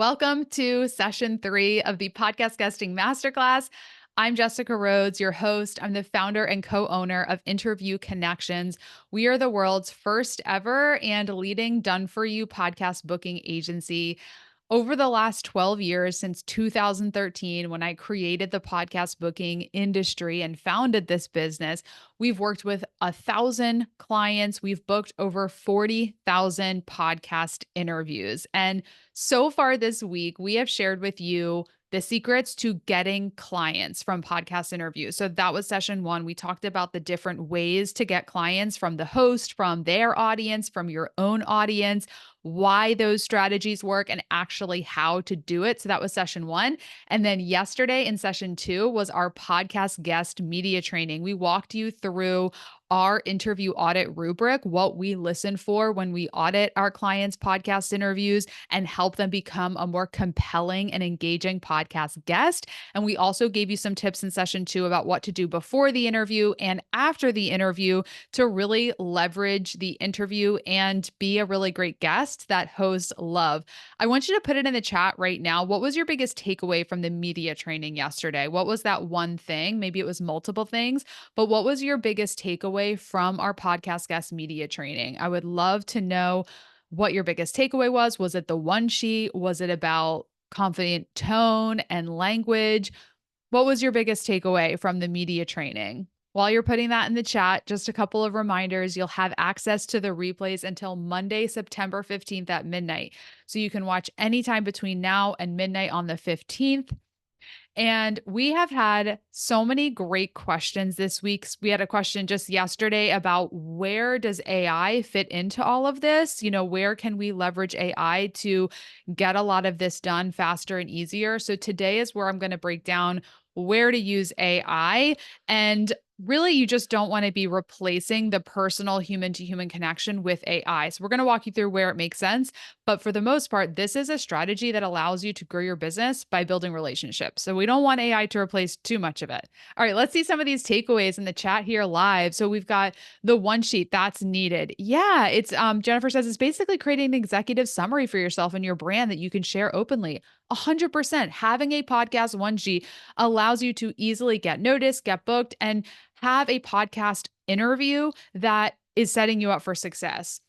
Welcome to session 3 of the Podcast Guesting Masterclass. I'm Jessica Rhodes, your host. I'm the founder and co owner of Interview Connections. We are the world's first ever and leading done for you podcast booking agency. Over the last 12 years, since 2013, when I created the podcast booking industry and founded this business, we've worked with 1,000 clients. We've booked over 40,000 podcast interviews. And so far this week, we have shared with you the secrets to getting clients from podcast interviews. So that was session 1. We talked about the different ways to get clients from the host, from their audience, from your own audience, why those strategies work, and actually how to do it. So that was session 1. And then yesterday in session 2 was our podcast guest media training. We walked you through our interview audit rubric, what we listen for when we audit our clients' podcast interviews and help them become a more compelling and engaging podcast guest. And we also gave you some tips in session 2 about what to do before the interview and after the interview to really leverage the interview and be a really great guest that hosts love. I want you to put it in the chat right now. What was your biggest takeaway from the media training yesterday? What was that one thing? Maybe it was multiple things, but what was your biggest takeaway from our podcast guest media training? I would love to know what your biggest takeaway was. Was it the one sheet? Was it about confident tone and language? What was your biggest takeaway from the media training? While you're putting that in the chat, just a couple of reminders. You'll have access to the replays until Monday, September 15th at midnight. So you can watch anytime between now and midnight on the 15th. And we have had so many great questions this week. We had a question just yesterday about where does AI fit into all of this? Where can we leverage AI to get a lot of this done faster and easier? So today is where I'm going to break down where to use AI. And really, you just don't want to be replacing the personal human to human connection with AI. So we're going to walk you through where it makes sense. But for the most part, this is a strategy that allows you to grow your business by building relationships. So we don't want AI to replace too much of it. All right, let's see some of these takeaways in the chat here live. So we've got the one sheet that's needed. Yeah, it's Jennifer says it's basically creating an executive summary for yourself and your brand that you can share openly. 100%. Having a podcast one sheet allows you to easily get noticed, get booked, and have a podcast interview that is setting you up for success.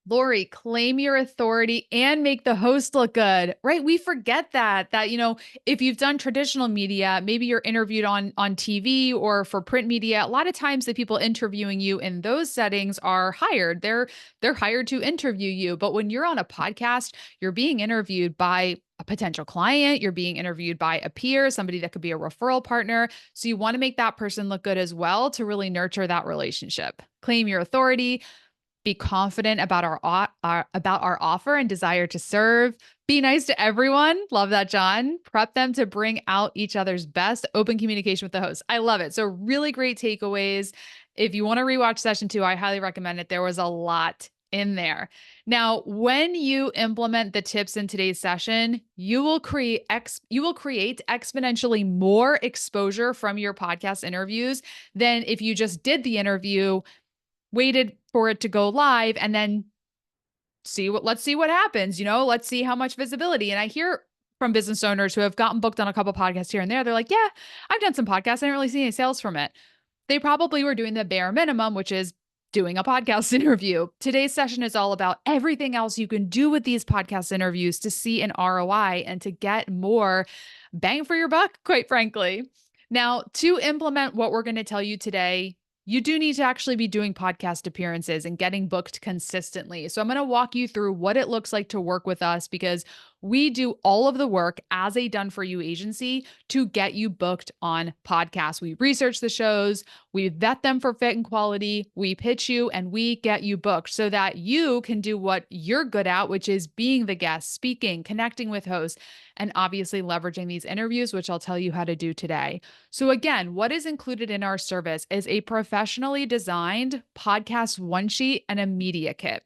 Lori, claim your authority and make the host look good, right? We forget that if you've done traditional media, maybe you're interviewed on TV or for print media, a lot of times the people interviewing you in those settings are hired. They're hired to interview you. But when you're on a podcast, you're being interviewed by a potential client, you're being interviewed by a peer, somebody that could be a referral partner. So you want to make that person look good as well to really nurture that relationship. Claim your authority. Be confident about our offer and desire to serve. Be nice to everyone. Love that, John. Prep them to bring out each other's best. Open communication with the host. I love it. So really great takeaways. If you want to rewatch session 2, I highly recommend it. There was a lot in there. Now, when you implement the tips in today's session, you will create exponentially more exposure from your podcast interviews than if you just did the interview, waited for it to go live, and then let's see what happens. Let's see how much visibility. And I hear from business owners who have gotten booked on a couple podcasts here and there. They're like, yeah, I've done some podcasts. I didn't really see any sales from it. They probably were doing the bare minimum, which is doing a podcast interview. Today's session is all about everything else you can do with these podcast interviews to see an ROI and to get more bang for your buck, quite frankly. Now, to implement what we're going to tell you today, you do need to actually be doing podcast appearances and getting booked consistently. So I'm going to walk you through what it looks like to work with us because we do all of the work as a done for you agency to get you booked on podcasts. We research the shows, we vet them for fit and quality, we pitch you, and we get you booked so that you can do what you're good at, which is being the guest, speaking, connecting with hosts, and obviously leveraging these interviews, which I'll tell you how to do today. So again, what is included in our service is a professionally designed podcast one sheet and a media kit.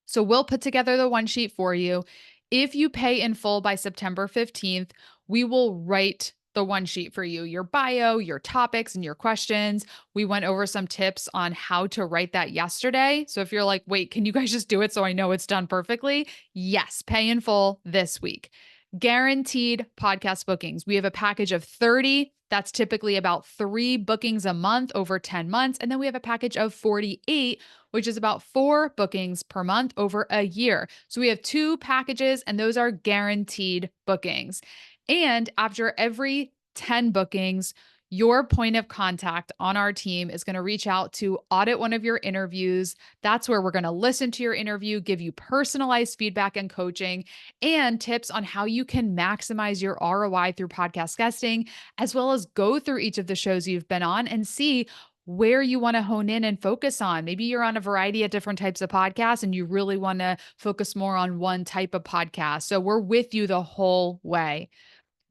So we'll put together the one sheet for you. If you pay in full by September 15th, we will write the one sheet for you, your bio, your topics, and your questions. We went over some tips on how to write that yesterday. So if you're like, wait, can you guys just do it so I know it's done perfectly? Yes, pay in full this week. Guaranteed podcast bookings. We have a package of 30. That's typically about 3 bookings a month over 10 months. And then we have a package of 48, which is about 4 bookings per month over a year. So we have 2 packages, and those are guaranteed bookings. And after every 10 bookings, your point of contact on our team is going to reach out to audit one of your interviews. That's where we're going to listen to your interview, give you personalized feedback and coaching, and tips on how you can maximize your ROI through podcast guesting, as well as go through each of the shows you've been on and see where you want to hone in and focus on. Maybe you're on a variety of different types of podcasts and you really want to focus more on one type of podcast. So we're with you the whole way.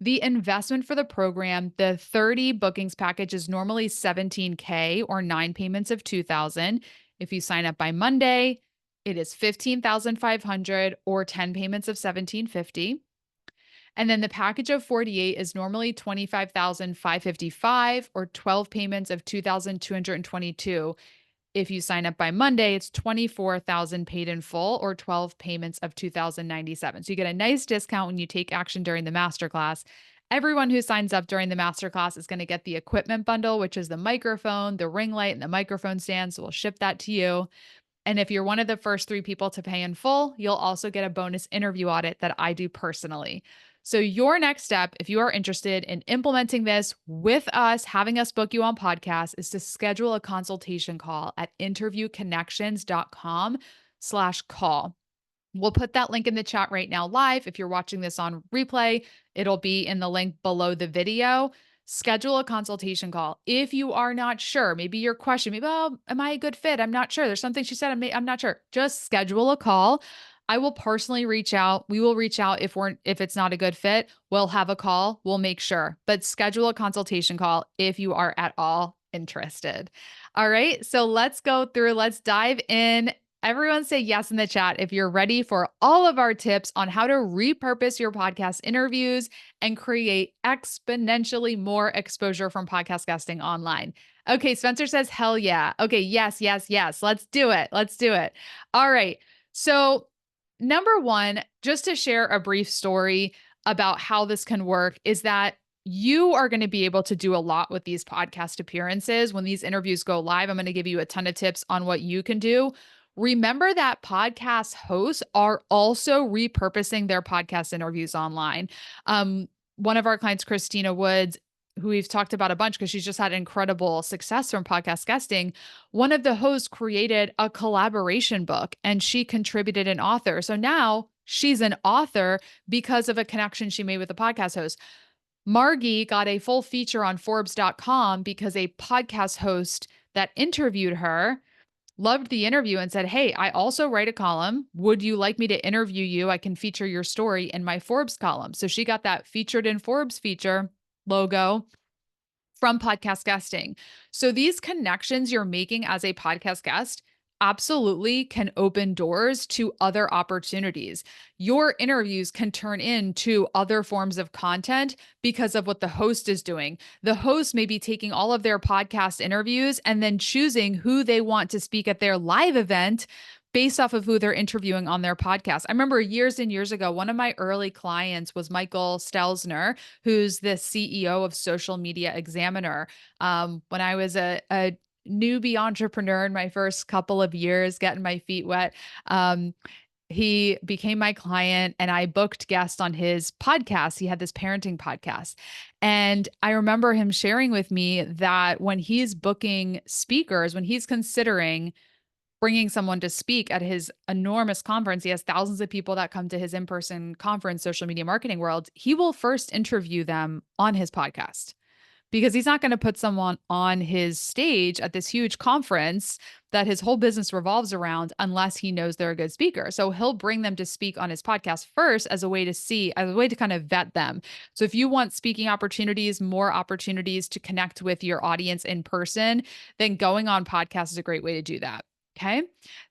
The investment for the program, the 30 bookings package is normally $17K or 9 payments of $2,000. If you sign up by Monday, it is $15,500 or 10 payments of $1,750. And then the package of 48 is normally $25,555 or 12 payments of $2,222. If you sign up by Monday, it's $24,000 paid in full or 12 payments of $2,097. So you get a nice discount when you take action during the masterclass. Everyone who signs up during the masterclass is going to get the equipment bundle, which is the microphone, the ring light, and the microphone stand. So we'll ship that to you. And if you're one of the first 3 people to pay in full, you'll also get a bonus interview audit that I do personally. So your next step, if you are interested in implementing this with us, having us book you on podcasts, is to schedule a consultation call at interviewconnections.com/call. We'll put that link in the chat right now live. If you're watching this on replay, it'll be in the link below the video. Schedule a consultation call. If you are not sure, maybe your question, maybe, oh, am I a good fit? I'm not sure. There's something she said. I'm not sure. Just schedule a call. I will personally reach out. We will reach out if it's not a good fit. We'll have a call. We'll make sure. But schedule a consultation call if you are at all interested. All right. So let's go through. Let's dive in. Everyone say yes in the chat if you're ready for all of our tips on how to repurpose your podcast interviews and create exponentially more exposure from podcast guesting online. Okay, Spencer says, hell yeah. Okay, yes, yes, yes. Let's do it. Let's do it. All right. So, number one, just to share a brief story about how this can work is that you are going to be able to do a lot with these podcast appearances. When these interviews go live, I'm going to give you a ton of tips on what you can do. Remember that podcast hosts are also repurposing their podcast interviews online. One of our clients, Christina Woods, who we've talked about a bunch because she's just had incredible success from podcast guesting. One of the hosts created a collaboration book and she contributed an author. So now she's an author because of a connection she made with a podcast host. Margie got a full feature on Forbes.com because a podcast host that interviewed her loved the interview and said, hey, I also write a column. Would you like me to interview you? I can feature your story in my Forbes column. So she got that featured in Forbes feature logo from podcast guesting. So these connections you're making as a podcast guest absolutely can open doors to other opportunities. Your interviews can turn into other forms of content because of what the host is doing. The host may be taking all of their podcast interviews and then choosing who they want to speak at their live event based off of who they're interviewing on their podcast. I remember years and years ago, one of my early clients was Michael Stelzner, who's the CEO of Social Media Examiner. When I was a newbie entrepreneur in my first couple of years, getting my feet wet, he became my client and I booked guests on his podcast. He had this parenting podcast. And I remember him sharing with me that when he's booking speakers, when he's considering bringing someone to speak at his enormous conference, he has thousands of people that come to his in-person conference, Social Media Marketing World, he will first interview them on his podcast because he's not going to put someone on his stage at this huge conference that his whole business revolves around unless he knows they're a good speaker. So he'll bring them to speak on his podcast first as a way to kind of vet them. So if you want speaking opportunities, more opportunities to connect with your audience in person, then going on podcast is a great way to do that. Okay.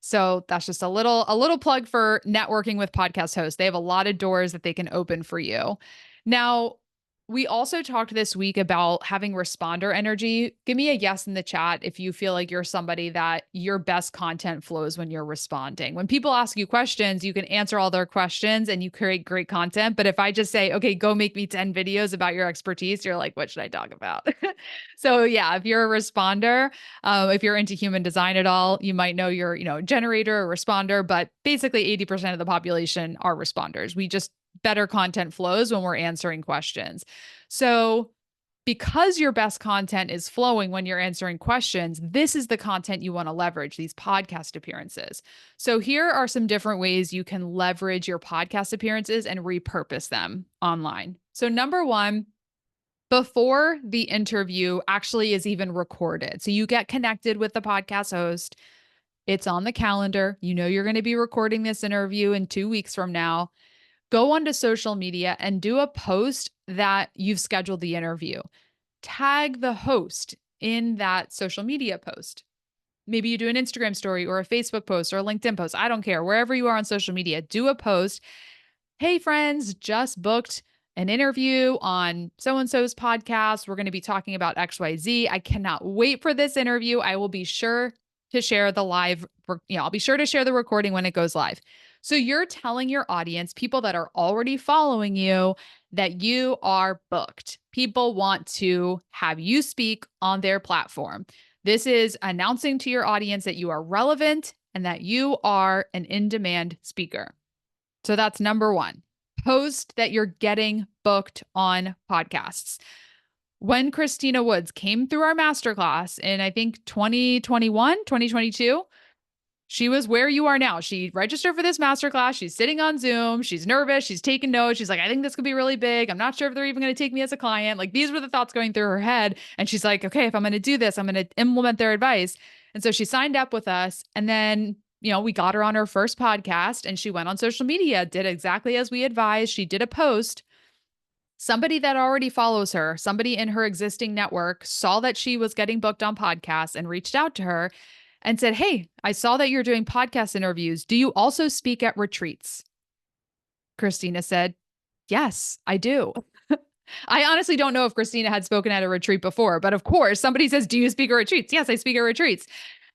So that's just a little plug for networking with podcast hosts. They have a lot of doors that they can open for you. Now, We also talked this week about having responder energy. Give me a yes in the chat if you feel like you're somebody that your best content flows when you're responding. When people ask you questions, you can answer all their questions and you create great content. But if I just say, okay, go make me 10 videos about your expertise, you're like, what should I talk about? So, yeah, if you're a responder, if you're into human design at all, you might know you're, generator or responder, but basically 80% of the population are responders. We just better content flows when we're answering questions. So, because your best content is flowing when you're answering questions, this is the content you want to leverage, these podcast appearances. So, here are some different ways you can leverage your podcast appearances and repurpose them online. So, number one, before the interview actually is even recorded. So, you get connected with the podcast host, it's on the calendar. You know, you're going to be recording this interview in 2 weeks from now. Go onto social media and do a post that you've scheduled the interview. Tag the host in that social media post. Maybe you do an Instagram story or a Facebook post or a LinkedIn post. I don't care. Wherever you are on social media, do a post. Hey, friends, just booked an interview on so and so's podcast. We're going to be talking about XYZ. I cannot wait for this interview. I will be sure to share the live, I'll be sure to share the recording when it goes live. So you're telling your audience, people that are already following you, that you are booked. People want to have you speak on their platform. This is announcing to your audience that you are relevant and that you are an in-demand speaker. So that's number one. Post that you're getting booked on podcasts. When Christina Woods came through our masterclass in, I think, 2021, 2022, she was where you are now. She registered for this masterclass. She's sitting on Zoom. She's nervous. She's taking notes. She's like, I think this could be really big. I'm not sure if they're even going to take me as a client. Like, these were the thoughts going through her head. And she's like, okay, if I'm going to do this, I'm going to implement their advice. And so she signed up with us. And then, we got her on her first podcast and she went on social media, did exactly as we advised. She did a post. Somebody that already follows her, somebody in her existing network, saw that she was getting booked on podcasts and reached out to her and said, hey, I saw that you're doing podcast interviews. Do you also speak at retreats? Christina said, yes, I do. I honestly don't know if Christina had spoken at a retreat before, but of course, somebody says, do you speak at retreats? Yes, I speak at retreats.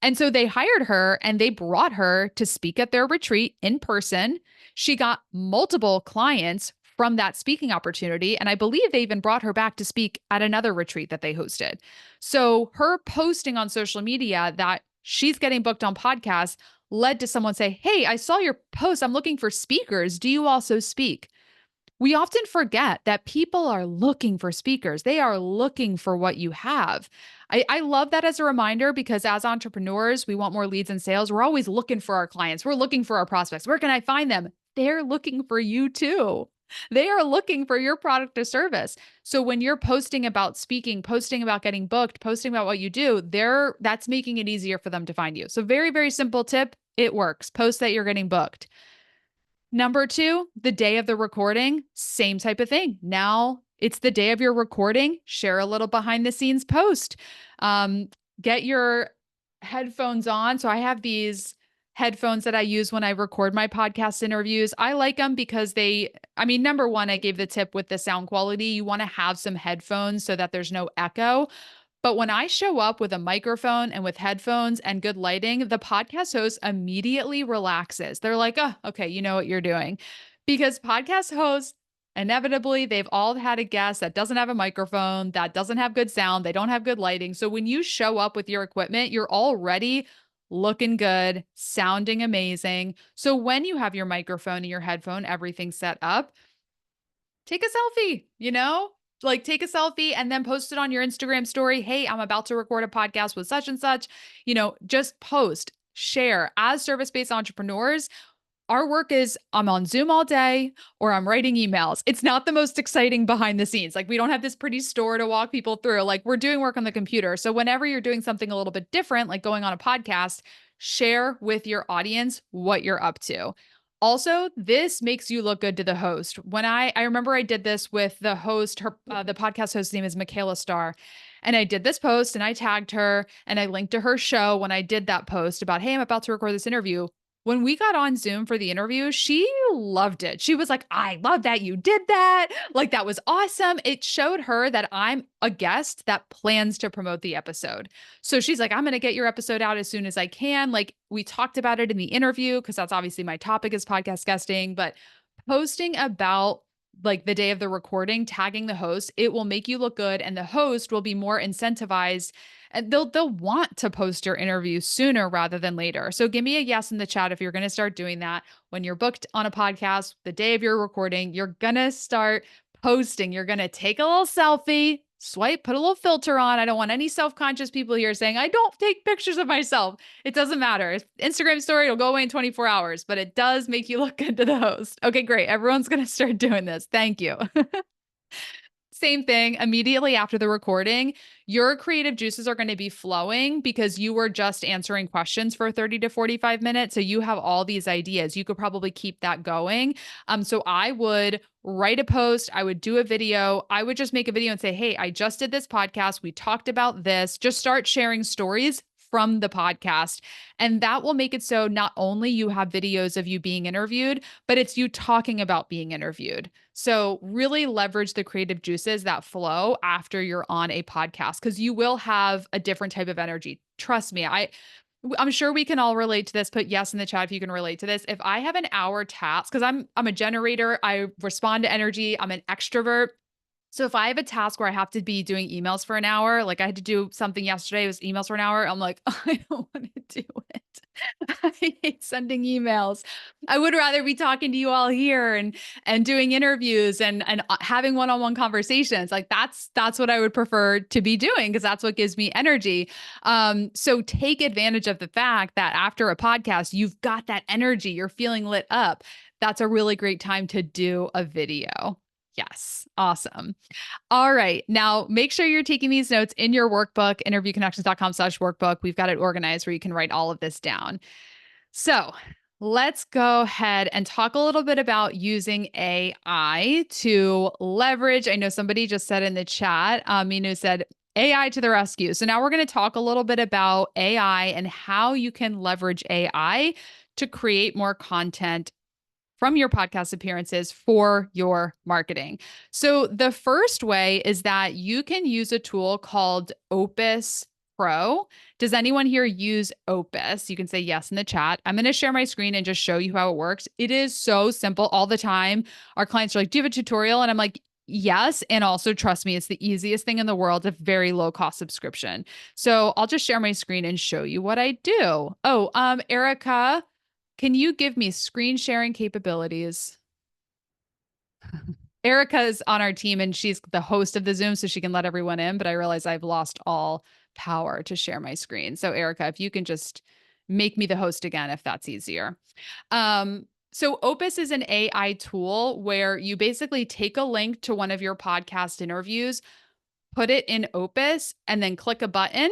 And so they hired her and they brought her to speak at their retreat in person. She got multiple clients from that speaking opportunity. And I believe they even brought her back to speak at another retreat that they hosted. So her posting on social media that she's getting booked on podcasts led to someone say, hey, I saw your post. I'm looking for speakers. Do you also speak? We often forget that people are looking for speakers. They are looking for what you have. I love that as a reminder because as entrepreneurs, we want more leads and sales. We're always looking for our clients. We're looking for our prospects. Where can I find them? They're looking for you too. They are looking for your product or service. So when you're posting about speaking, posting about getting booked, posting about what you do, that's making it easier for them to find you. So very, very simple tip. It works. Post that you're getting booked. Number two, the day of the recording, same type of thing. Now it's the day of your recording, share a little behind the scenes post. Get your headphones on. So I have these headphones that I use when I record my podcast interviews. I like them because number one, I gave the tip with the sound quality. You want to have some headphones so that there's no echo. But when I show up with a microphone and with headphones and good lighting, the podcast host immediately relaxes. They're like, oh, okay, you know what you're doing. Because podcast hosts, inevitably, they've all had a guest that doesn't have a microphone, that doesn't have good sound, they don't have good lighting. So when you show up with your equipment, you're already looking good, sounding amazing. So when you have your microphone and your headphone, everything set up, take a selfie, like take a selfie and then post it on your Instagram story. Hey, I'm about to record a podcast with such and such, just post, share. As service-based entrepreneurs, our work is I'm on Zoom all day or I'm writing emails. It's not the most exciting behind the scenes. Like we don't have this pretty store to walk people through. Like we're doing work on the computer. So whenever you're doing something a little bit different, like going on a podcast, share with your audience what you're up to. Also, this makes you look good to the host. When I remember I did this with the host, the podcast host's name is Michaela Starr. And I did this post and I tagged her and I linked to her show when I did that post about, hey, I'm about to record this interview. When we got on Zoom for the interview, she loved it. She was like, I love that you did that. Like, that was awesome. It showed her that I'm a guest that plans to promote the episode. So she's like, I'm going to get your episode out as soon as I can. Like, we talked about it in the interview because that's obviously my topic is podcast guesting, but posting about like the day of the recording, tagging the host, it will make you look good and the host will be more incentivized and they'll want to post your interview sooner rather than later. So give me a yes in the chat if you're going to start doing that. When you're booked on a podcast, the day of your recording, you're going to start posting. You're going to take a little selfie, swipe, put a little filter on. I don't want any self-conscious people here saying, I don't take pictures of myself. It doesn't matter. Instagram story will go away in 24 hours, but it does make you look good to the host. Okay, great. Everyone's going to start doing this. Thank you. Same thing. Immediately after the recording, your creative juices are going to be flowing because you were just answering questions for 30 to 45 minutes. So you have all these ideas. You could probably keep that going. So I would write a post, I would do a video, I would just make a video and say, hey, I just did this podcast. We talked about this. Just start sharing stories from the podcast. And that will make it so not only you have videos of you being interviewed, but it's you talking about being interviewed. So really leverage the creative juices that flow after you're on a podcast because you will have a different type of energy. Trust me, I'm sure we can all relate to this. Put yes in the chat if you can relate to this. If I have an hour task, because I'm a generator, I respond to energy, I'm an extrovert. So if I have a task where I have to be doing emails for an hour, like I had to do something yesterday, it was emails for an hour. I'm like, I don't want to do it. I hate sending emails. I would rather be talking to you all here and doing interviews and having one-on-one conversations. Like that's what I would prefer to be doing because that's what gives me energy. So take advantage of the fact that after a podcast, you've got that energy, you're feeling lit up. That's a really great time to do a video. Yes. Awesome. All right. Now make sure you're taking these notes in your workbook, interviewconnections.com/workbook. We've got it organized where you can write all of this down. So let's go ahead and talk a little bit about using AI to leverage. I know somebody just said in the chat, Minu said, AI to the rescue. So now we're going to talk a little bit about AI and how you can leverage AI to create more content from your podcast appearances for your marketing. So the first way is that you can use a tool called Opus Pro. Does anyone here use Opus? You can say yes in the chat. I'm going to share my screen and just show you how it works. It is so simple all the time. Our clients are like, do you have a tutorial? And I'm like, yes. And also trust me, it's the easiest thing in the world, a very low cost subscription. So I'll just share my screen and show you what I do. Oh, Erica, can you give me screen sharing capabilities? Erica is on our team and she's the host of the Zoom, so she can let everyone in, but I realize I've lost all power to share my screen. So Erica, if you can just make me the host again, if that's easier. So Opus is an AI tool where you basically take a link to one of your podcast interviews, put it in Opus, and then click a button.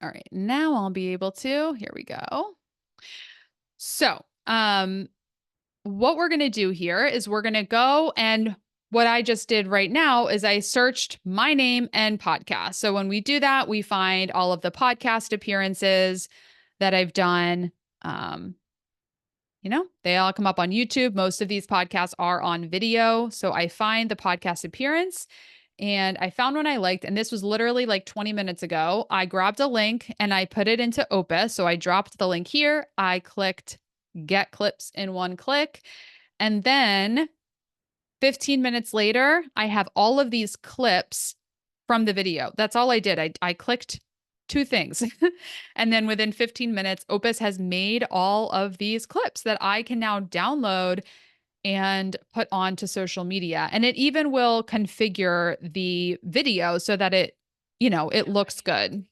All right, now I'll be able to, here we go. So, what we're going to do here is we're going to go and what I just did right now is I searched my name and podcast. So when we do that, we find all of the podcast appearances that I've done. They all come up on YouTube. Most of these podcasts are on video. So I find the podcast appearance and I found one I liked. And this was literally like 20 minutes ago. I grabbed a link and I put it into Opus. So I dropped the link here. I clicked get clips in one click. And then 15 minutes later, I have all of these clips from the video. That's all I did. I clicked two things. And then within 15 minutes, Opus has made all of these clips that I can now download and put onto social media. And it even will configure the video so that it looks good.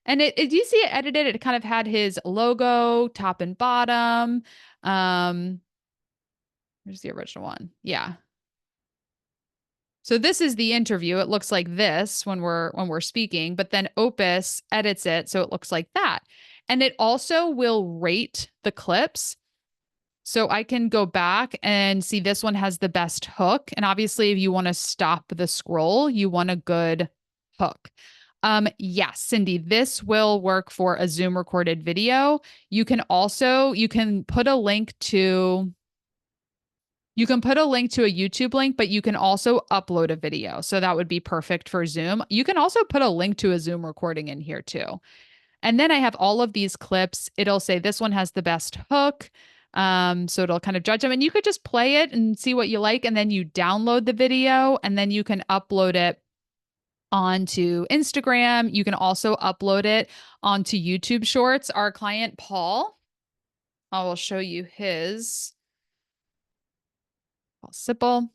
And you see it edited? It kind of had his logo, top and bottom. Here's the original one. Yeah. So this is the interview. It looks like this when we're speaking, but then Opus edits it so it looks like that. And it also will rate the clips. So I can go back and see this one has the best hook. And obviously, if you want to stop the scroll, you want a good hook. Yes, Cindy, this will work for a Zoom recorded video. You can put a link to a YouTube link, but you can also upload a video. So that would be perfect for Zoom. You can also put a link to a Zoom recording in here too. And then I have all of these clips. It'll say this one has the best hook. So it'll kind of judge them. And you could just play it and see what you like. And then you download the video and then you can upload it onto Instagram. You can also upload it onto YouTube Shorts. Our client, Paul, I will show you his. Paul Sipple.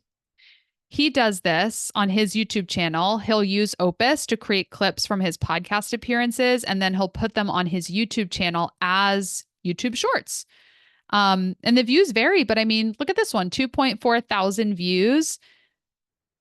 He does this on his YouTube channel. He'll use Opus to create clips from his podcast appearances, and then he'll put them on his YouTube channel as YouTube Shorts. And the views vary, but I mean, look at this one, 2.4 thousand views.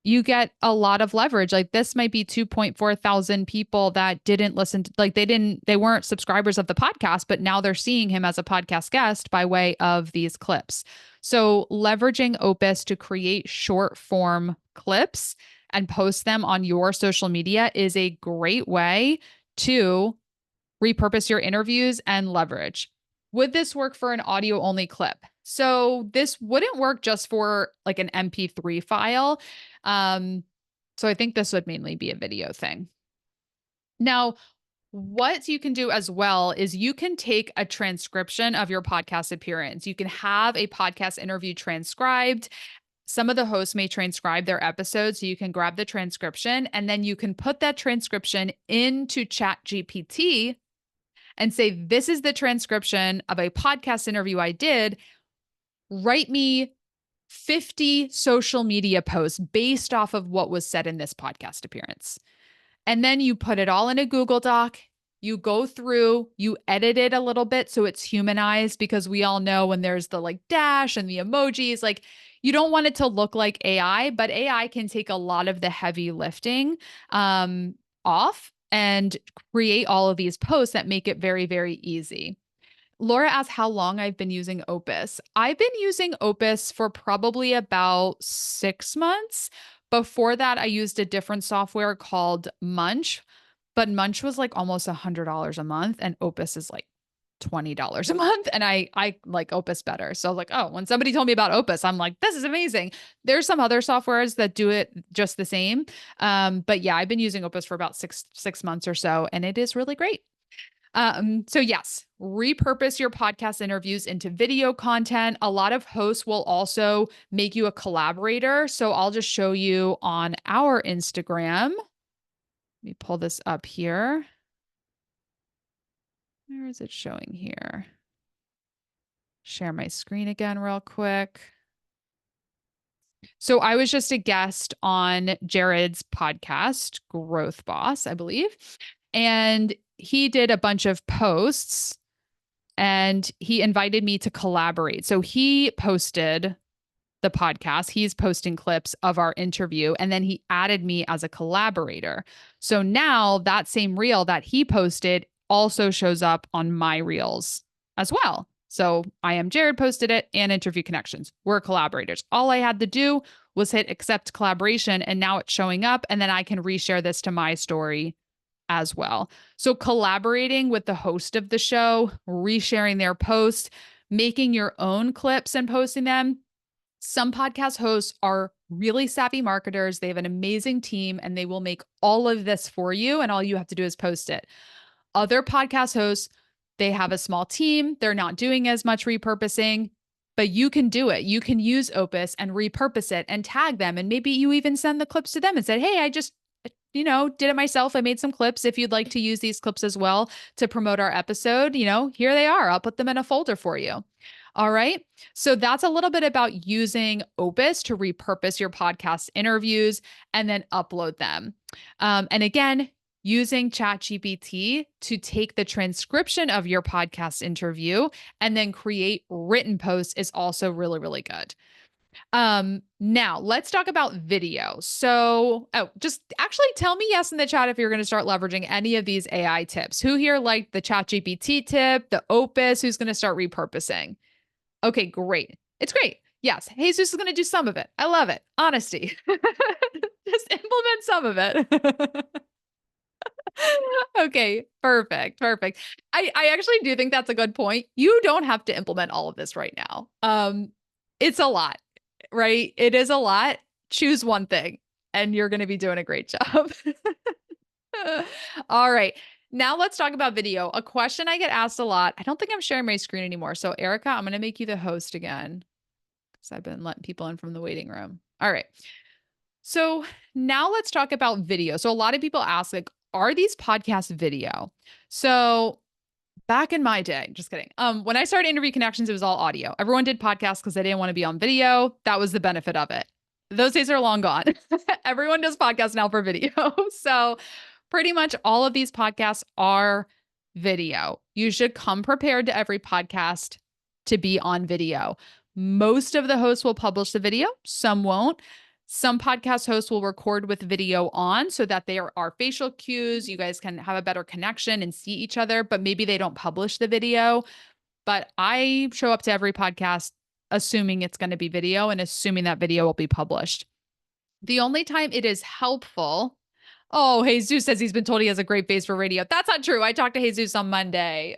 You get a lot of leverage. Like this might be 2.4 thousand people that didn't listen to, like they weren't subscribers of the podcast, but now they're seeing him as a podcast guest by way of these clips. So leveraging Opus to create short form clips and post them on your social media is a great way to repurpose your interviews and leverage. Would this work for an audio only clip? So this wouldn't work just for like an MP3 file. So I think this would mainly be a video thing. Now, what you can do as well is you can take a transcription of your podcast appearance. You can have a podcast interview transcribed. Some of the hosts may transcribe their episodes, so you can grab the transcription and then you can put that transcription into ChatGPT and say, this is the transcription of a podcast interview I did. Write me 50 social media posts based off of what was said in this podcast appearance. And then you put it all in a Google Doc. You go through, you edit it a little bit so it's humanized, because we all know when there's the like dash and the emojis, like you don't want it to look like AI, but AI can take a lot of the heavy lifting off and create all of these posts that make it very, very easy. Laura asked how long I've been using Opus. I've been using Opus for probably about 6 months. Before that, I used a different software called Munch, but Munch was like almost $100 a month, and Opus is like $20 a month. And I like Opus better. So like, oh, when somebody told me about Opus, I'm like, this is amazing. There's some other softwares that do it just the same. But yeah, I've been using Opus for about six months or so, and it is really great. So yes, repurpose your podcast interviews into video content. A lot of hosts will also make you a collaborator. So I'll just show you on our Instagram. Let me pull this up here. Where is it showing here? Share my screen again real quick. So I was just a guest on Jared's podcast, Growth Boss, I believe. And he did a bunch of posts and he invited me to collaborate. So he posted the podcast. He's posting clips of our interview, and then he added me as a collaborator. So now that same reel that he posted also shows up on my reels as well. So I am Jared posted it and Interview Connections. We're collaborators. All I had to do was hit accept collaboration, and now it's showing up, and then I can reshare this to my story as well. So collaborating with the host of the show, resharing their post, making your own clips and posting them. Some podcast hosts are really savvy marketers. They have an amazing team and they will make all of this for you, and all you have to do is post it. Other podcast hosts, they have a small team. They're not doing as much repurposing, but you can do it. You can use Opus and repurpose it and tag them. And maybe you even send the clips to them and said, hey, I just did it myself. I made some clips. If you'd like to use these clips as well to promote our episode, here they are. I'll put them in a folder for you. All right. So that's a little bit about using Opus to repurpose your podcast interviews and then upload them. And again, using ChatGPT to take the transcription of your podcast interview and then create written posts is also really, really good. Now let's talk about video. So, just actually tell me yes in the chat if you're going to start leveraging any of these AI tips. Who here liked the ChatGPT tip, the Opus, who's going to start repurposing? Okay, great. It's great. Yes. Jesus is going to do some of it. I love it. Honesty. Just implement some of it. Okay, perfect, perfect. I actually do think that's a good point. You don't have to implement all of this right now. It's a lot, right? It is a lot. Choose one thing and you're going to be doing a great job. All right. Now let's talk about video. A question I get asked a lot. I don't think I'm sharing my screen anymore. So Erica, I'm going to make you the host again because I've been letting people in from the waiting room. All right. So now let's talk about video. So a lot of people ask, like, are these podcasts video? So back in my day, just kidding. When I started Interview Connections, it was all audio. Everyone did podcasts because they didn't want to be on video. That was the benefit of it. Those days are long gone. Everyone does podcasts now for video. So pretty much all of these podcasts are video. You should come prepared to every podcast to be on video. Most of the hosts will publish the video, some won't. Some podcast hosts will record with video on so that there are facial cues. You guys can have a better connection and see each other, but maybe they don't publish the video. But I show up to every podcast assuming it's going to be video and assuming that video will be published. The only time it is helpful. Oh, Jesus says he's been told he has a great face for radio. That's not true. I talked to Jesus on Monday.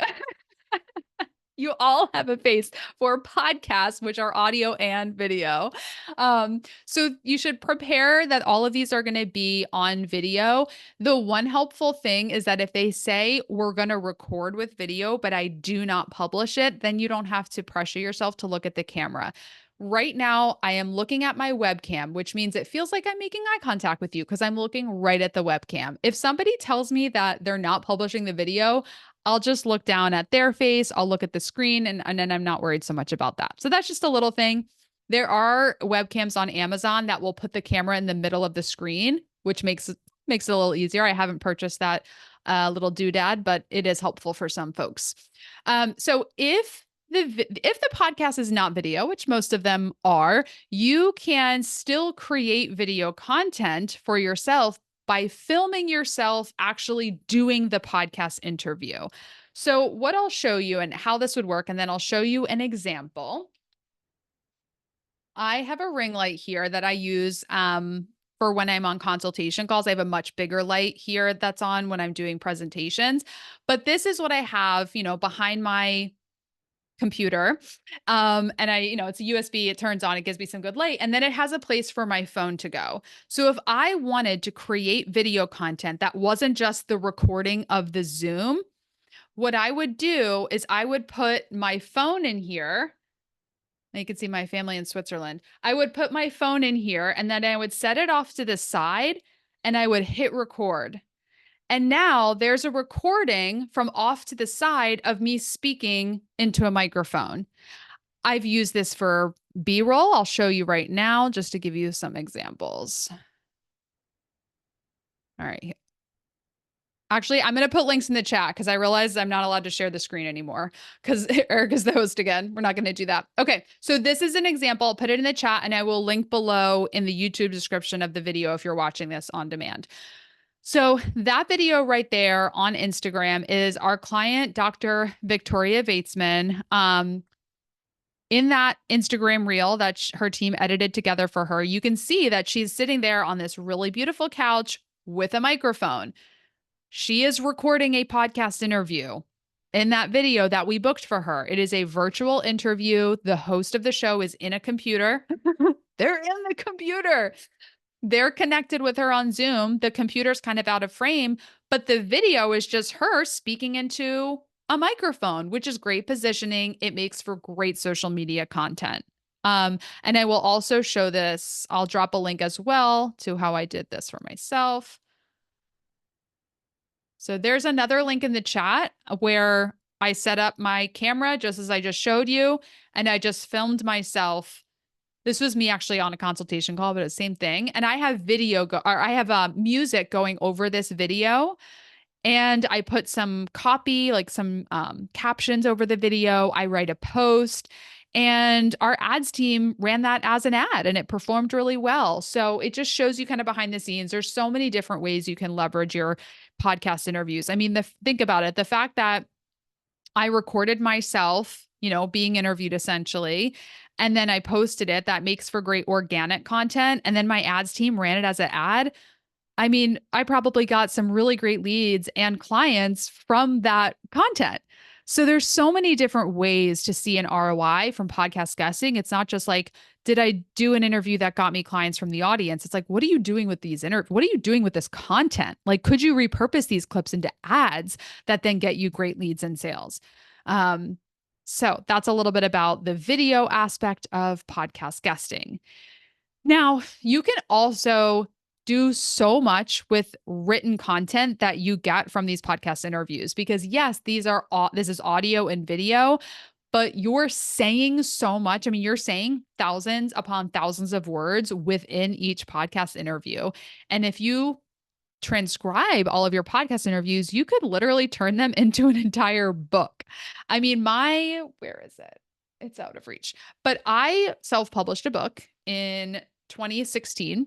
You all have a face for podcasts, which are audio and video. So you should prepare that all of these are going to be on video. The one helpful thing is that if they say we're going to record with video, but I do not publish it, then you don't have to pressure yourself to look at the camera. Right now, I am looking at my webcam, which means it feels like I'm making eye contact with you because I'm looking right at the webcam. If somebody tells me that they're not publishing the video, I'll just look down at their face. I'll look at the screen and then I'm not worried so much about that. So that's just a little thing. There are webcams on Amazon that will put the camera in the middle of the screen, which makes it a little easier. I haven't purchased that little doodad, but it is helpful for some folks. So if the podcast is not video, which most of them are, you can still create video content for yourself by filming yourself actually doing the podcast interview. So what I'll show you and how this would work, and then I'll show you an example. I have a ring light here that I use for when I'm on consultation calls. I have a much bigger light here that's on when I'm doing presentations, but this is what I have, behind my computer. And it's a USB, it turns on, it gives me some good light. And then it has a place for my phone to go. So if I wanted to create video content that wasn't just the recording of the Zoom, what I would do is I would put my phone in here. You can see my family in Switzerland. I would put my phone in here and then I would set it off to the side and I would hit record. And now there's a recording from off to the side of me speaking into a microphone. I've used this for B-roll. I'll show you right now just to give you some examples. All right. Actually, I'm going to put links in the chat because I realized I'm not allowed to share the screen anymore because Erica's the host again. We're not going to do that. Okay. So this is an example. I'll put it in the chat and I will link below in the YouTube description of the video if you're watching this on demand. So that video right there on Instagram is our client, Dr. Victoria Vatesman. In that Instagram reel that her team edited together for her, you can see that she's sitting there on this really beautiful couch with a microphone. She is recording a podcast interview in that video that we booked for her. It is a virtual interview. The host of the show is in a computer. They're in the computer. They're connected with her on Zoom. The computer's kind of out of frame, but the video is just her speaking into a microphone, which is great positioning. It makes for great social media content. And I will also show this. I'll drop a link as well to how I did this for myself. So there's another link in the chat where I set up my camera just as I just showed you, and I just filmed myself. This was me actually on a consultation call, but it's the same thing. And I have I have music going over this video. And I put some copy, like some captions over the video. I write a post. And our ads team ran that as an ad and it performed really well. So it just shows you kind of behind the scenes. There's so many different ways you can leverage your podcast interviews. I mean, think about it. The fact that I recorded myself, being interviewed essentially, and then I posted it, that makes for great organic content. And then my ads team ran it as an ad. I mean, I probably got some really great leads and clients from that content. So there's so many different ways to see an ROI from podcast guesting. It's not just like, did I do an interview that got me clients from the audience? It's like, what are you doing with these what are you doing with this content? Like, could you repurpose these clips into ads that then get you great leads and sales? Um, so that's a little bit about the video aspect of podcast guesting. Now, you can also do so much with written content that you get from these podcast interviews because yes, this is audio and video, but you're saying so much. I mean, you're saying thousands upon thousands of words within each podcast interview. And if you transcribe all of your podcast interviews, you could literally turn them into an entire book. I mean, where is it? It's out of reach. But I self-published a book in 2016.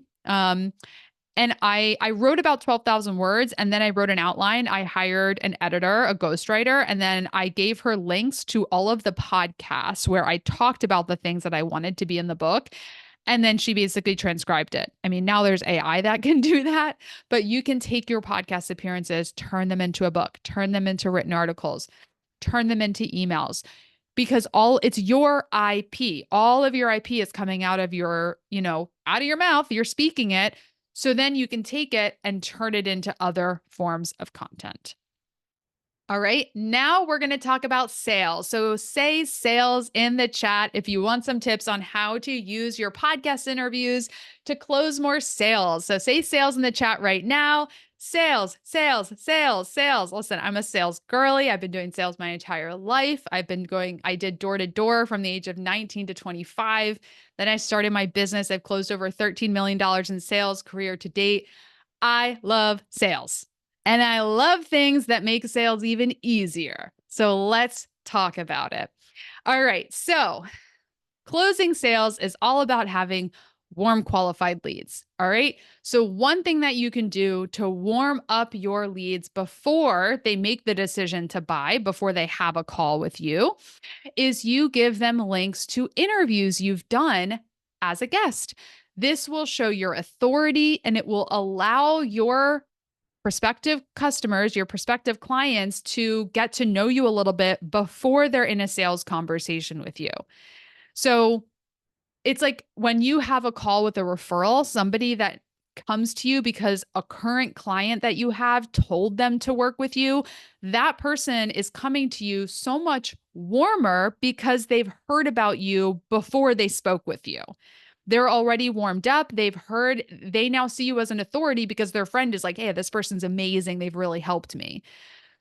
And I wrote about 12,000 words and then I wrote an outline. I hired an editor, a ghostwriter, and then I gave her links to all of the podcasts where I talked about the things that I wanted to be in the book. And then she basically transcribed it. I mean, now there's AI that can do that, but you can take your podcast appearances, turn them into a book, turn them into written articles, turn them into emails because it's your IP. All of your IP is coming out of out of your mouth. You're speaking it. So then you can take it and turn it into other forms of content. All right, now we're going to talk about sales. So say sales in the chat if you want some tips on how to use your podcast interviews to close more sales. So say sales in the chat right now. Sales, sales, sales, sales. Listen, I'm a sales girly. I've been doing sales my entire life. I did door to door from the age of 19 to 25. Then I started my business. I've closed over $13 million in sales career to date. I love sales. And I love things that make sales even easier. So let's talk about it. All right. So closing sales is all about having warm, qualified leads. All right. So one thing that you can do to warm up your leads before they make the decision to buy, before they have a call with you, is you give them links to interviews you've done as a guest. This will show your authority and it will allow your prospective customers, your prospective clients to get to know you a little bit before they're in a sales conversation with you. So it's like when you have a call with a referral, somebody that comes to you because a current client that you have told them to work with you, that person is coming to you so much warmer because they've heard about you before they spoke with you. They're already warmed up. They now see you as an authority because their friend is like, hey, this person's amazing. They've really helped me.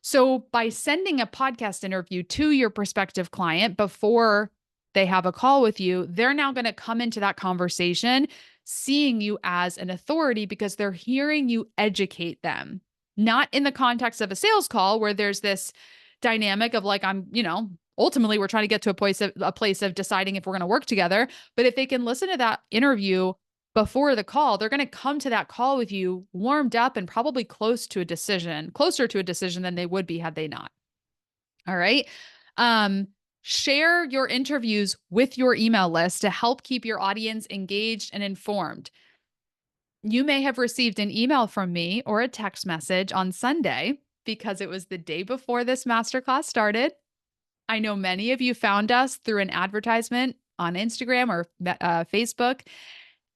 So by sending a podcast interview to your prospective client before they have a call with you, they're now going to come into that conversation seeing you as an authority because they're hearing you educate them, not in the context of a sales call where there's this dynamic of like, ultimately we're trying to get to a place of deciding if we're going to work together. But if they can listen to that interview before the call, they're going to come to that call with you warmed up and probably closer to a decision than they would be had they not. All right. Share your interviews with your email list to help keep your audience engaged and informed. You may have received an email from me or a text message on Sunday because it was the day before this masterclass started. I know many of you found us through an advertisement on Instagram or Facebook,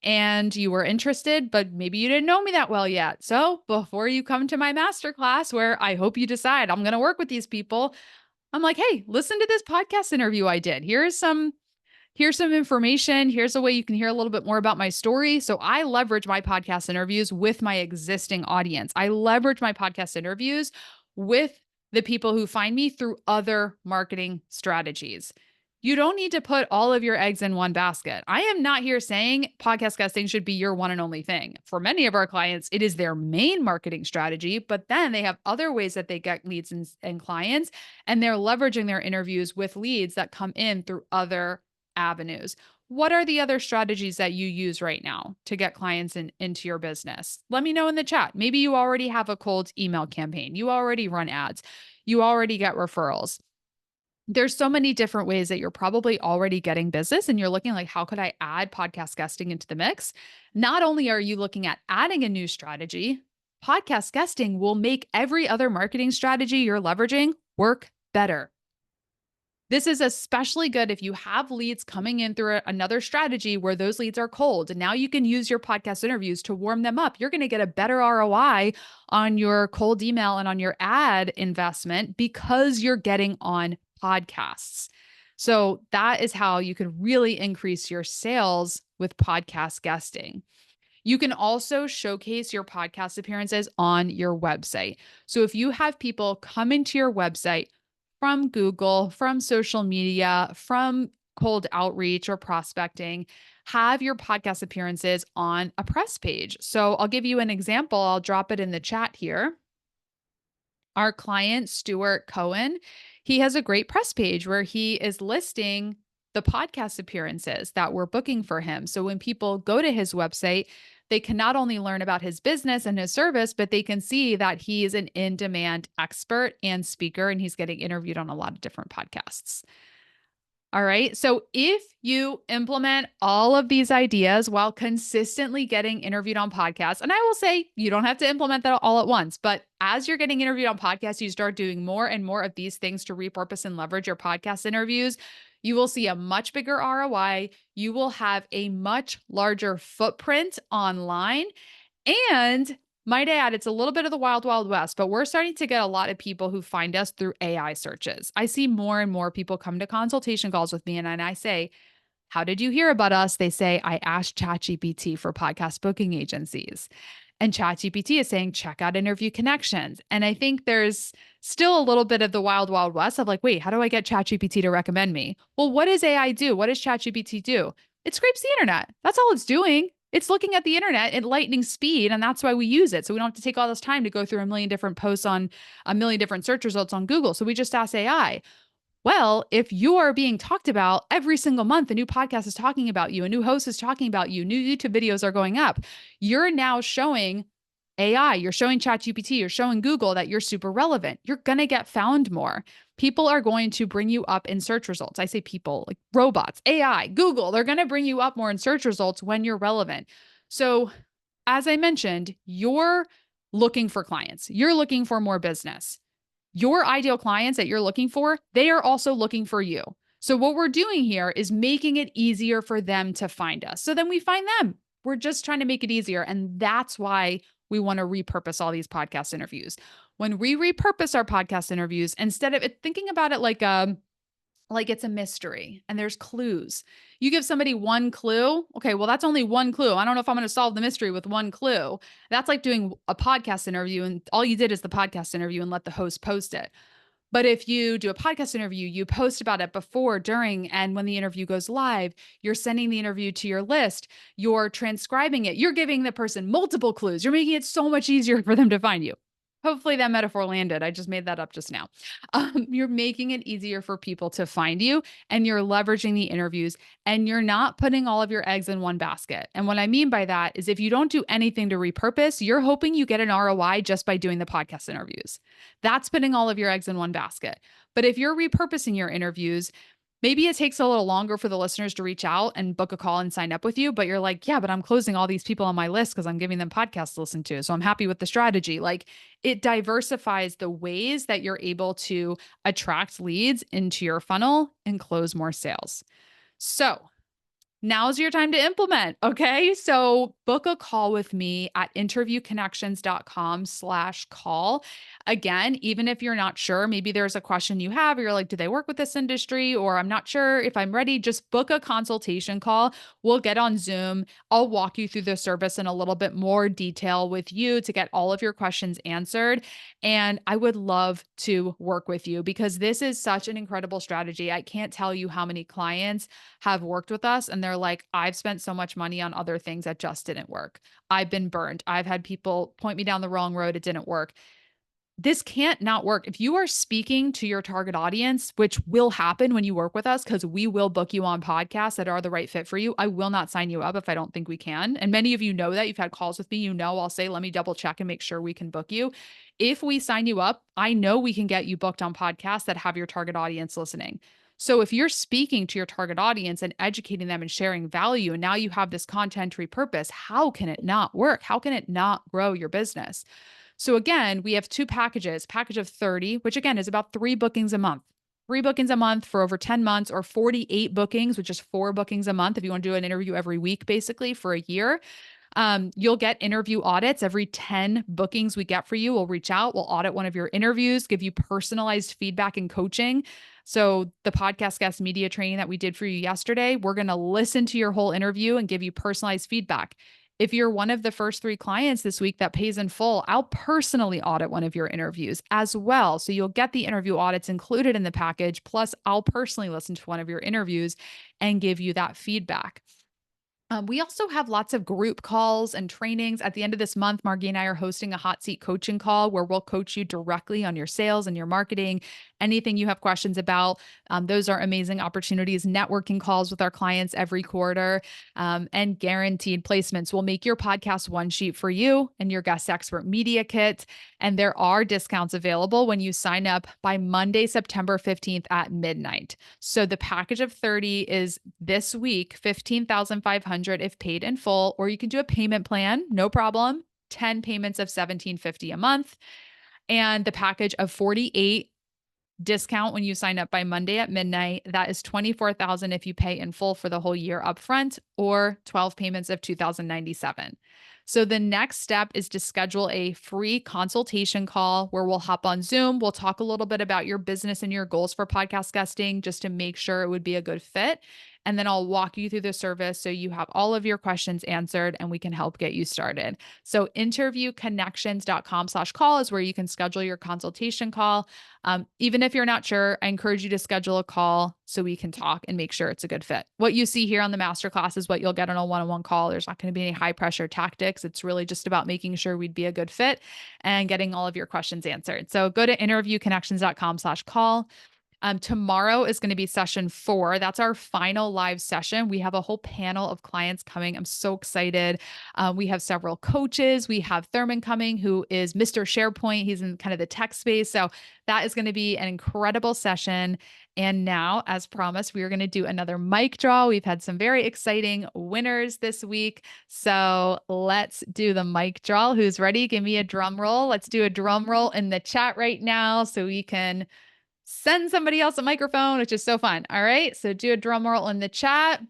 and you were interested, but maybe you didn't know me that well yet. So before you come to my masterclass, where I hope you decide I'm going to work with these people, I'm like, hey, listen to this podcast interview I did. Here's some information. Here's a way you can hear a little bit more about my story. So I leverage my podcast interviews with my existing audience. I leverage my podcast interviews with the people who find me through other marketing strategies. You don't need to put all of your eggs in one basket. I am not here saying podcast guesting should be your one and only thing. For many of our clients, it is their main marketing strategy, but then they have other ways that they get leads and clients, and they're leveraging their interviews with leads that come in through other avenues. What are the other strategies that you use right now to get clients into your business? Let me know in the chat. Maybe you already have a cold email campaign. You already run ads. You already get referrals. There's so many different ways that you're probably already getting business and you're looking like, how could I add podcast guesting into the mix? Not only are you looking at adding a new strategy, podcast guesting will make every other marketing strategy you're leveraging work better. This is especially good if you have leads coming in through another strategy where those leads are cold. And now you can use your podcast interviews to warm them up. You're going to get a better ROI on your cold email and on your ad investment because you're getting on podcasts. So that is how you can really increase your sales with podcast guesting. You can also showcase your podcast appearances on your website. So if you have people come into your website from Google, from social media, from cold outreach or prospecting, have your podcast appearances on a press page. So I'll give you an example. I'll drop it in the chat here. Our client, Stuart Cohen, he has a great press page where he is listing the podcast appearances that we're booking for him. So when people go to his website, they can not only learn about his business and his service, but they can see that he is an in demand expert and speaker, and he's getting interviewed on a lot of different podcasts. All right. So if you implement all of these ideas while consistently getting interviewed on podcasts, and I will say you don't have to implement that all at once, but as you're getting interviewed on podcasts, you start doing more and more of these things to repurpose and leverage your podcast interviews. You will see a much bigger ROI. You will have a much larger footprint online. And might I add, it's a little bit of the wild, wild west, but we're starting to get a lot of people who find us through AI searches. I see more and more people come to consultation calls with me, and I say, how did you hear about us? They say, I asked ChatGPT for podcast booking agencies. And ChatGPT is saying, check out Interview Connections. And I think there's still a little bit of the wild, wild west of like, wait, how do I get ChatGPT to recommend me? Well, what does AI do? What does ChatGPT do? It scrapes the internet. That's all it's doing. It's looking at the internet at lightning speed, and that's why we use it. So we don't have to take all this time to go through a million different posts on a million different search results on Google. So we just ask AI. Well, if you are being talked about every single month, a new podcast is talking about you, a new host is talking about you, new YouTube videos are going up, you're now showing AI, you're showing ChatGPT, you're showing Google that you're super relevant. You're going to get found more. People are going to bring you up in search results. I say people, like robots, AI, Google, they're going to bring you up more in search results when you're relevant. So, as I mentioned, you're looking for clients, you're looking for more business. Your ideal clients that you're looking for, they are also looking for you. So, what we're doing here is making it easier for them to find us. So then we find them. We're just trying to make it easier. And that's why we want to repurpose all these podcast interviews. When we repurpose our podcast interviews, instead of thinking about it like it's a mystery and there's clues. You give somebody one clue. Okay, well, that's only one clue. I don't know if I'm going to solve the mystery with one clue. That's like doing a podcast interview and all you did is the podcast interview and let the host post it. But if you do a podcast interview, you post about it before, during, and when the interview goes live, you're sending the interview to your list, you're transcribing it, you're giving the person multiple clues. You're making it so much easier for them to find you. Hopefully that metaphor landed. I just made that up just now. You're making it easier for people to find you and you're leveraging the interviews and you're not putting all of your eggs in one basket. And what I mean by that is if you don't do anything to repurpose, you're hoping you get an ROI just by doing the podcast interviews. That's putting all of your eggs in one basket. But if you're repurposing your interviews, maybe it takes a little longer for the listeners to reach out and book a call and sign up with you, but you're like, yeah, but I'm closing all these people on my list because I'm giving them podcasts to listen to. So I'm happy with the strategy. Like it diversifies the ways that you're able to attract leads into your funnel and close more sales. So now's your time to implement. Okay. So book a call with me at interviewconnections.com/call. Again, even if you're not sure, maybe there's a question you have, or you're like, do they work with this industry? Or I'm not sure if I'm ready. Just book a consultation call. We'll get on Zoom. I'll walk you through the service in a little bit more detail with you to get all of your questions answered. And I would love to work with you because this is such an incredible strategy. I can't tell you how many clients have worked with us and they're like, I've spent so much money on other things that just didn't work. I've been burned. I've had people point me down the wrong road. It didn't work. this can't not work. If you are speaking to your target audience, which will happen when you work with us, because we will book you on podcasts that are the right fit for you, I will not sign you up if I don't think we can. And many of you know that. You've had calls with me. You know, I'll say, let me double check and make sure we can book you. If we sign you up, I know we can get you booked on podcasts that have your target audience listening. So if you're speaking to your target audience and educating them and sharing value, and now you have this content to repurpose, how can it not work? How can it not grow your business? So again, we have two packages, package of 30, which again is about 3 bookings a month. 3 bookings a month for over 10 months, or 48 bookings, which is 4 bookings a month if you want to do an interview every week, basically for a year. You'll get interview audits every 10 bookings we get for you. We'll reach out, we'll audit one of your interviews, give you personalized feedback and coaching. So, the podcast guest media training that we did for you yesterday, we're going to listen to your whole interview and give you personalized feedback. If you're one of the first 3 clients this week that pays in full, I'll personally audit one of your interviews as well. So you'll get the interview audits included in the package. Plus, I'll personally listen to one of your interviews and give you that feedback. We also have lots of group calls and trainings. At the end of this month, Margie and I are hosting a hot seat coaching call where we'll coach you directly on your sales and your marketing, anything you have questions about. Those are amazing opportunities. Networking calls with our clients every quarter, and guaranteed placements. We'll make your podcast one sheet for you and your guest expert media kit. And there are discounts available when you sign up by Monday, September 15th at midnight. So the package of 30 is this week, 15,500 if paid in full, or you can do a payment plan, no problem. 10 payments of 1750 a month. And the package of 48 discount when you sign up by Monday at midnight. That is 24,000 if you pay in full for the whole year upfront, or 12 payments of 2,097. So the next step is to schedule a free consultation call where we'll hop on Zoom. We'll talk a little bit about your business and your goals for podcast guesting just to make sure it would be a good fit. And then I'll walk you through the service so you have all of your questions answered and we can help get you started. So interviewconnections.com/call is where you can schedule your consultation call. Even if you're not sure, I encourage you to schedule a call so we can talk and make sure it's a good fit. What you see here on the masterclass is what you'll get on a one-on-one call. There's not going to be any high pressure tactics. It's really just about making sure we'd be a good fit and getting all of your questions answered. So go to interviewconnections.com/call. Tomorrow is going to be session 4. That's our final live session. We have a whole panel of clients coming. I'm so excited. We have several coaches. We have Thurman coming, who is Mr. SharePoint. He's in kind of the tech space. So that is going to be an incredible session. And now, as promised, we are going to do another mic draw. We've had some very exciting winners this week. So let's do the mic draw. Who's ready? Give me a drum roll. Let's do a drum roll in the chat right now so we can send somebody else a microphone, which is so fun. All right. So do a drum roll in the chat.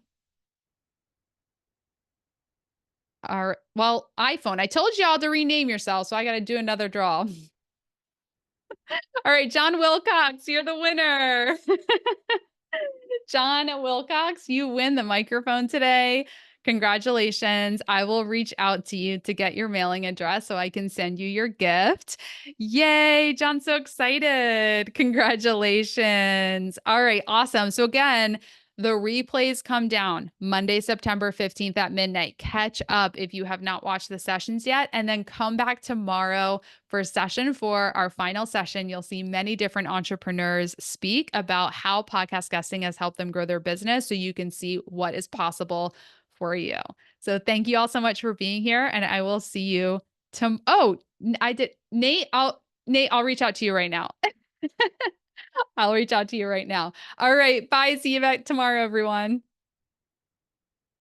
All right. Well, iPhone, I told y'all to rename yourself, so I got to do another draw. All right. John Wilcox, you're the winner. John Wilcox, you win the microphone today. Congratulations. I will reach out to you to get your mailing address so I can send you your gift. Yay, John, so excited. Congratulations. All right, awesome. So again, the replays come down Monday, September 15th at midnight. Catch up if you have not watched the sessions yet, and then come back tomorrow for session 4, our final session. You'll see many different entrepreneurs speak about how podcast guesting has helped them grow their business so you can see what is possible for you. So thank you all so much for being here, and I will see you Nate, I'll reach out to you right now. I'll reach out to you right now. All right. Bye. See you back tomorrow, everyone.